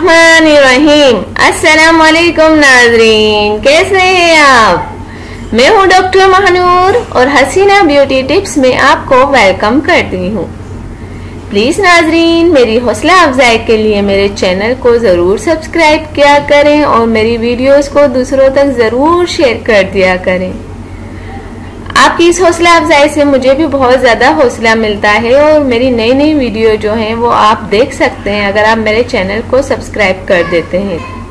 रहीम। अस्सलाम वालेकुम नाजरीन, कैसे हैं आप? मैं हूं डॉक्टर महानूर और हसीना ब्यूटी टिप्स में आपको वेलकम करती हूं। प्लीज नाजरीन, मेरी हौसला अफजाई के लिए मेरे चैनल को जरूर सब्सक्राइब किया करें और मेरी वीडियोस को दूसरों तक जरूर शेयर कर दिया करें। आपकी इस हौसला अफजाई से मुझे भी बहुत ज़्यादा हौसला मिलता है और मेरी नई नई वीडियो जो हैं वो आप देख सकते हैं अगर आप मेरे चैनल को सब्सक्राइब कर देते हैं।